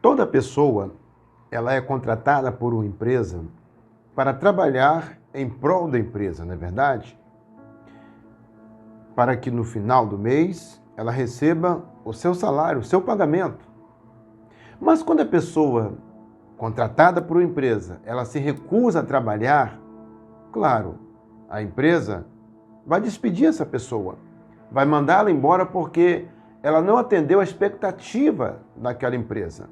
Toda pessoa, ela é contratada por uma empresa para trabalhar em prol da empresa, não é verdade? Para que no final do mês ela receba o seu salário, o seu pagamento. Mas quando a pessoa contratada por uma empresa, ela se recusa a trabalhar, claro, a empresa vai despedir essa pessoa, vai mandá-la embora porque ela não atendeu a expectativa daquela empresa.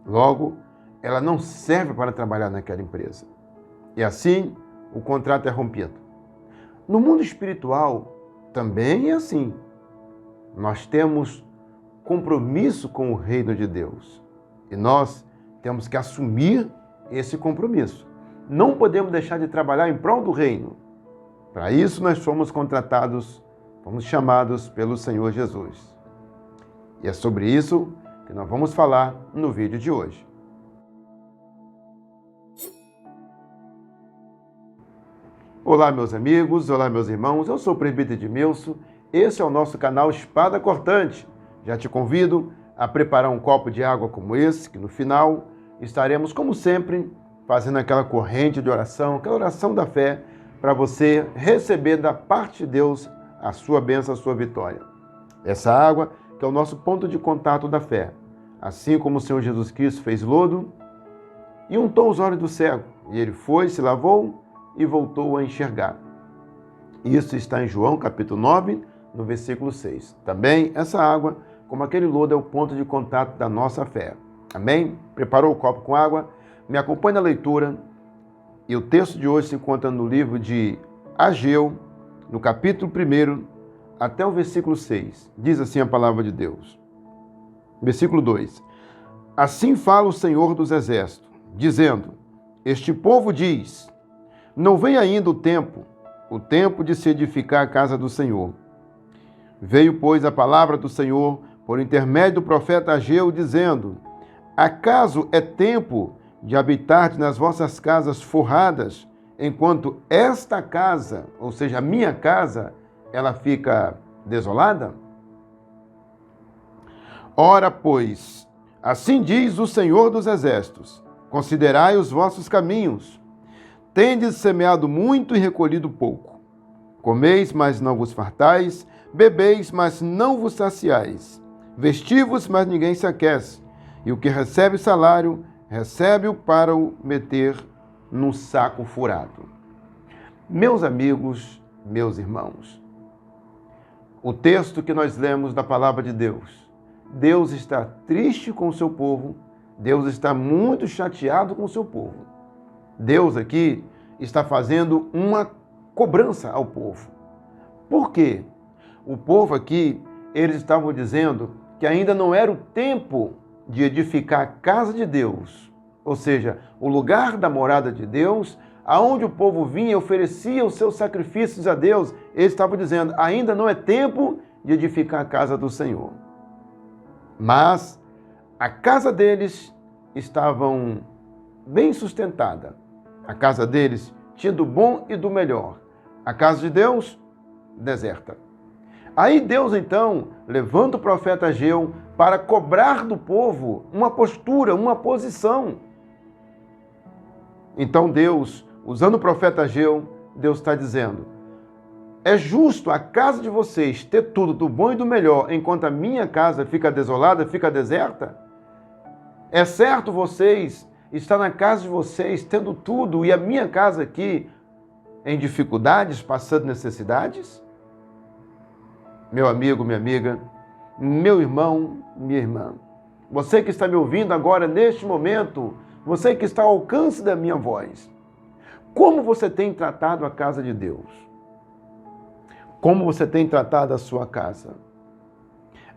Logo, ela não serve para trabalhar naquela empresa. E assim, o contrato é rompido. No mundo espiritual, também é assim. Nós temos compromisso com o reino de Deus. E nós temos que assumir esse compromisso. Não podemos deixar de trabalhar em prol do reino. Para isso, nós fomos contratados, fomos chamados pelo Senhor Jesus. E é sobre isso que nós vamos falar no vídeo de hoje. Olá, meus amigos, olá, meus irmãos, eu sou o presbítero Edmilson, esse é o nosso canal Espada Cortante. Já te convido a preparar um copo de água como esse, que no final estaremos, como sempre, fazendo aquela corrente de oração, aquela oração da fé, para você receber da parte de Deus a sua bênção, a sua vitória. Essa água que é o nosso ponto de contato da fé. Assim como o Senhor Jesus Cristo fez lodo e untou os olhos do cego, e ele foi, se lavou e voltou a enxergar. Isso está em João capítulo 9, no versículo 6. Também essa água, como aquele lodo, é o ponto de contato da nossa fé. Amém? Preparou o copo com água? Me acompanhe na leitura. E o texto de hoje se encontra no livro de Ageu, no capítulo 1, até o versículo 6. Diz assim a palavra de Deus. Versículo 2. Assim fala o Senhor dos Exércitos, dizendo: Este povo diz, não vem ainda o tempo de se edificar a casa do Senhor. Veio, pois, a palavra do Senhor por intermédio do profeta Ageu, dizendo: Acaso é tempo de habitar nas vossas casas forradas, enquanto esta casa, ou seja, a minha casa, ela fica desolada? Ora, pois, assim diz o Senhor dos Exércitos: Considerai os vossos caminhos. Tendes semeado muito e recolhido pouco. Comeis, mas não vos fartais. Bebeis, mas não vos saciais. Vestivos, mas ninguém se aquece. E o que recebe salário, recebe-o para o meter num saco furado. Meus amigos, meus irmãos, o texto que nós lemos da palavra de Deus, Deus está triste com o seu povo, Deus está muito chateado com o seu povo. Deus aqui está fazendo uma cobrança ao povo. Por quê? O povo aqui, eles estavam dizendo que ainda não era o tempo de edificar a casa de Deus, ou seja, o lugar da morada de Deus, aonde o povo vinha e oferecia os seus sacrifícios a Deus. Eles estavam dizendo, ainda não é tempo de edificar a casa do Senhor. Mas a casa deles estava bem sustentada. A casa deles tinha do bom e do melhor. A casa de Deus, deserta. Aí Deus, então, levanta o profeta Ageu para cobrar do povo uma postura, uma posição. Então Deus, usando o profeta Ageu, Deus está dizendo: é justo a casa de vocês ter tudo do bom e do melhor, enquanto a minha casa fica desolada, fica deserta? É certo vocês estar na casa de vocês tendo tudo e a minha casa aqui em dificuldades, passando necessidades? Meu amigo, minha amiga, meu irmão, minha irmã, você que está me ouvindo agora neste momento, você que está ao alcance da minha voz, como você tem tratado a casa de Deus? Como você tem tratado a sua casa?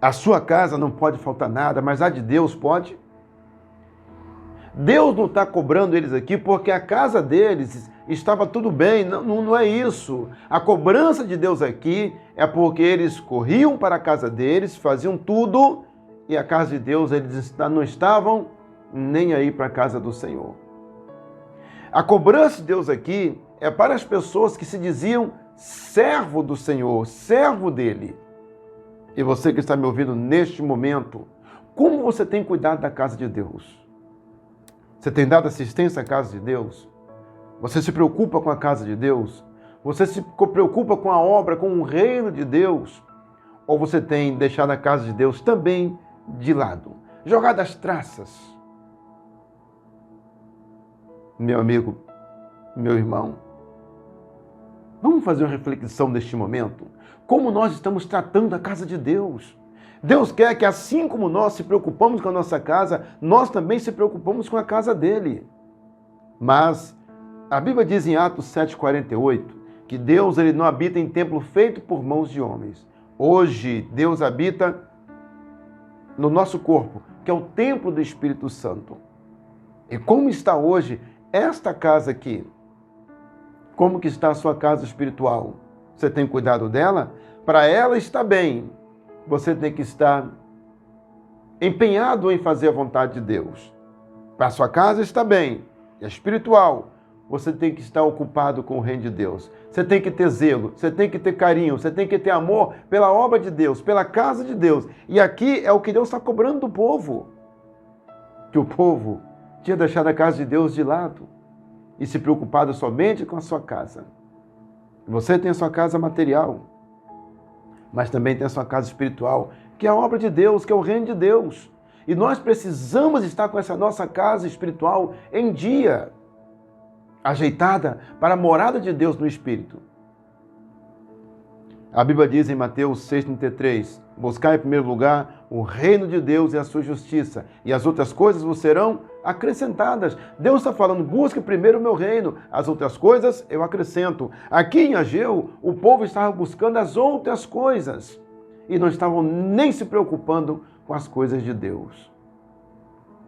A sua casa não pode faltar nada, mas a de Deus pode? Deus não está cobrando eles aqui porque a casa deles estava tudo bem, não é isso. A cobrança de Deus aqui é porque eles corriam para a casa deles, faziam tudo, e a casa de Deus eles não estavam nem aí para a casa do Senhor. A cobrança de Deus aqui é para as pessoas que se diziam servo do Senhor, servo dele. E você que está me ouvindo neste momento, Como você tem cuidado da casa de Deus? Você tem dado assistência à casa de Deus? Você se preocupa com a casa de Deus? Você se preocupa com a obra, com o reino de Deus? Ou você tem deixado a casa de Deus também de lado? Jogado as traças? Meu amigo, meu irmão, vamos fazer uma reflexão neste momento. Como nós estamos tratando a casa de Deus? Deus quer que assim como nós se preocupamos com a nossa casa, nós também se preocupamos com a casa dele. Mas a Bíblia diz em Atos 7,48 que Deus ele não habita em templo feito por mãos de homens. Hoje Deus habita no nosso corpo, que é o templo do Espírito Santo. E como está hoje esta casa aqui? Como que está a sua casa espiritual? Você tem cuidado dela? Para ela estar bem, você tem que estar empenhado em fazer a vontade de Deus. Para a sua casa estar bem, é espiritual, você tem que estar ocupado com o reino de Deus. Você tem que ter zelo, você tem que ter carinho, você tem que ter amor pela obra de Deus, pela casa de Deus. E aqui é o que Deus está cobrando do povo. Que o povo tinha deixado a casa de Deus de lado e se preocupado somente com a sua casa. Você tem a sua casa material, mas também tem a sua casa espiritual, que é a obra de Deus, que é o reino de Deus. E nós precisamos estar com essa nossa casa espiritual em dia, ajeitada para a morada de Deus no Espírito. A Bíblia diz em Mateus 6,33, buscai em primeiro lugar o reino de Deus e a sua justiça, e as outras coisas vos serão acrescentadas. Deus está falando, busque primeiro o meu reino, as outras coisas eu acrescento. Aqui em Ageu, o povo estava buscando as outras coisas, e não estavam nem se preocupando com as coisas de Deus.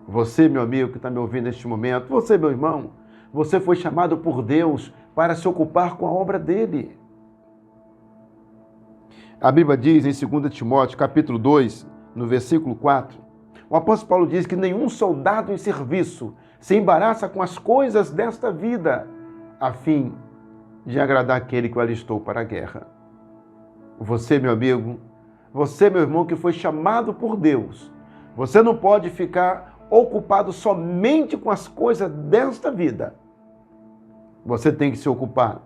Você, meu amigo que está me ouvindo neste momento, você, meu irmão, você foi chamado por Deus para se ocupar com a obra dele. A Bíblia diz em 2 Timóteo, capítulo 2, no versículo 4, o apóstolo Paulo diz que nenhum soldado em serviço se embaraça com as coisas desta vida, a fim de agradar aquele que o alistou para a guerra. Você, meu amigo, você, meu irmão, que foi chamado por Deus, você não pode ficar ocupado somente com as coisas desta vida. Você tem que se ocupar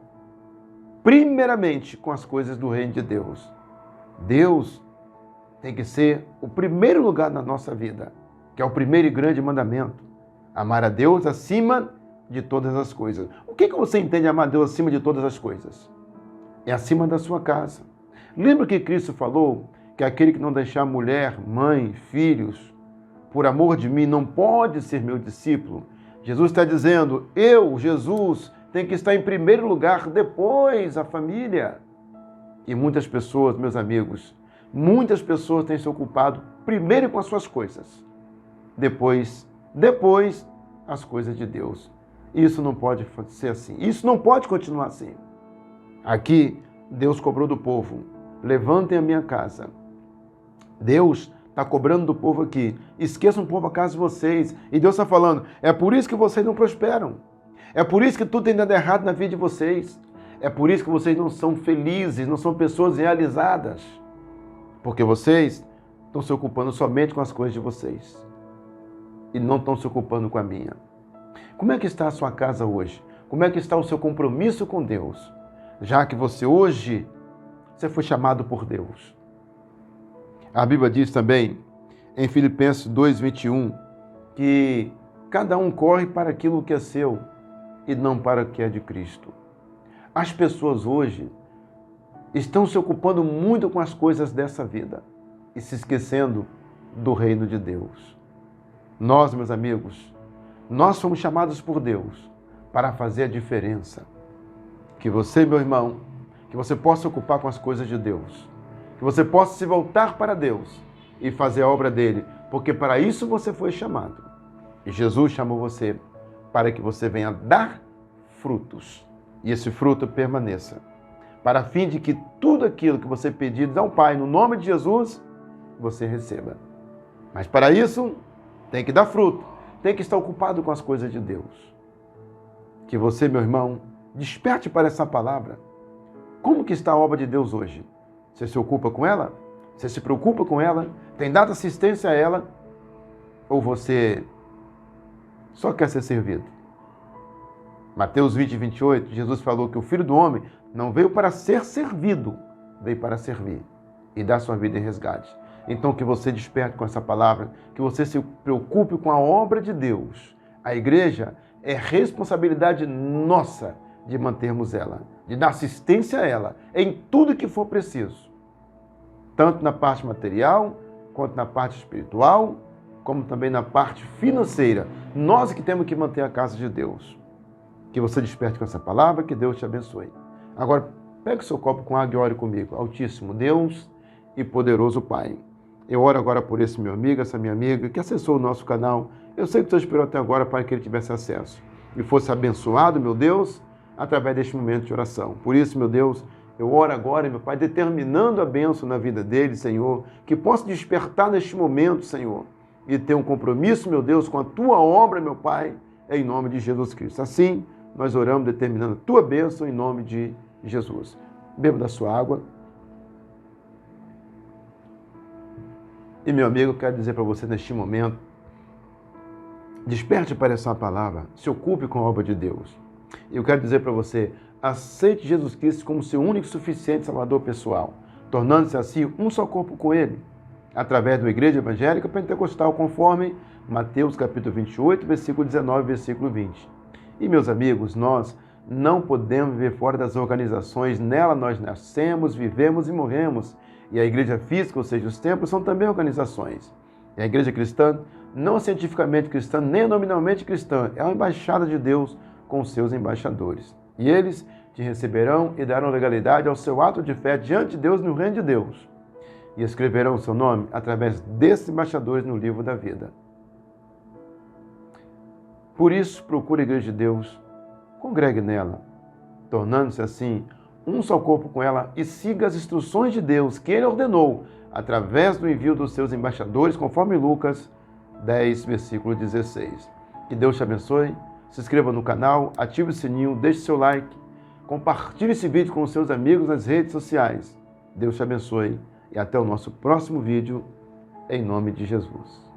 primeiramente com as coisas do reino de Deus. Deus tem que ser o primeiro lugar na nossa vida, que é o primeiro e grande mandamento. Amar a Deus acima de todas as coisas. O que você entende amar a Deus acima de todas as coisas? É acima da sua casa. Lembra que Cristo falou que aquele que não deixar mulher, mãe, filhos, por amor de mim, não pode ser meu discípulo? Jesus está dizendo, eu, Jesus, tenho que estar em primeiro lugar, depois a família. E muitas pessoas, meus amigos, muitas pessoas têm se ocupado primeiro com as suas coisas, depois as coisas de Deus. Isso não pode ser assim. Isso não pode continuar assim. Aqui, Deus cobrou do povo, levantem a minha casa. Deus está cobrando do povo aqui, esqueçam o povo a casa de vocês. E Deus está falando, é por isso que vocês não prosperam. É por isso que tudo tem dado errado na vida de vocês. É por isso que vocês não são felizes, não são pessoas realizadas. Porque vocês estão se ocupando somente com as coisas de vocês. E não estão se ocupando com a minha. Como é que está a sua casa hoje? Como é que está o seu compromisso com Deus? Já que você hoje, você foi chamado por Deus. A Bíblia diz também, em Filipenses 2:21, que cada um corre para aquilo que é seu e não para o que é de Cristo. As pessoas hoje estão se ocupando muito com as coisas dessa vida e se esquecendo do reino de Deus. Nós, meus amigos, nós fomos chamados por Deus para fazer a diferença. Que você, meu irmão, que você possa se ocupar com as coisas de Deus, que você possa se voltar para Deus e fazer a obra dele, porque para isso você foi chamado. E Jesus chamou você para que você venha dar frutos. E esse fruto permaneça, para a fim de que tudo aquilo que você pedir ao Pai, no nome de Jesus, você receba. Mas para isso, tem que dar fruto, tem que estar ocupado com as coisas de Deus. Que você, meu irmão, desperte para essa palavra. Como que está a obra de Deus hoje? Você se ocupa com ela? Você se preocupa com ela? Tem dado assistência a ela? Ou você só quer ser servido? Mateus 20, 28, Jesus falou que o Filho do Homem não veio para ser servido, veio para servir e dar sua vida em resgate. Então que você desperte com essa palavra, que você se preocupe com a obra de Deus. A igreja é responsabilidade nossa de mantermos ela, de dar assistência a ela, em tudo que for preciso. Tanto na parte material, quanto na parte espiritual, como também na parte financeira. Nós que temos que manter a casa de Deus. Que você desperte com essa palavra, que Deus te abençoe. Agora, pegue o seu copo com água e ore comigo. Altíssimo Deus e poderoso Pai. Eu oro agora por esse meu amigo, essa minha amiga, que acessou o nosso canal. Eu sei que você esperou até agora para que ele tivesse acesso e fosse abençoado, meu Deus, através deste momento de oração. Por isso, meu Deus, eu oro agora, meu Pai, determinando a bênção na vida dele, Senhor, que possa despertar neste momento, Senhor, e ter um compromisso, meu Deus, com a Tua obra, meu Pai, em nome de Jesus Cristo. Assim, nós oramos determinando a Tua bênção em nome de Jesus. Beba da sua água. E, meu amigo, eu quero dizer para você neste momento, desperte para essa palavra, se ocupe com a obra de Deus. Eu quero dizer para você, aceite Jesus Cristo como seu único e suficiente Salvador pessoal, tornando-se assim um só corpo com Ele, através da Igreja Evangélica Pentecostal, conforme Mateus capítulo 28, versículo 19, versículo 20. E, meus amigos, nós não podemos viver fora das organizações, nela nós nascemos, vivemos e morremos. E a igreja física, ou seja, os templos, são também organizações. E a igreja cristã, não cientificamente cristã, nem nominalmente cristã, é uma embaixada de Deus com seus embaixadores. E eles te receberão e darão legalidade ao seu ato de fé diante de Deus no reino de Deus. E escreverão o seu nome através desses embaixadores no livro da vida. Por isso, procure a igreja de Deus, congregue nela, tornando-se assim um só corpo com ela e siga as instruções de Deus que Ele ordenou através do envio dos seus embaixadores, conforme Lucas 10, versículo 16. Que Deus te abençoe, se inscreva no canal, ative o sininho, deixe seu like, compartilhe esse vídeo com os seus amigos nas redes sociais. Deus te abençoe e até o nosso próximo vídeo, em nome de Jesus.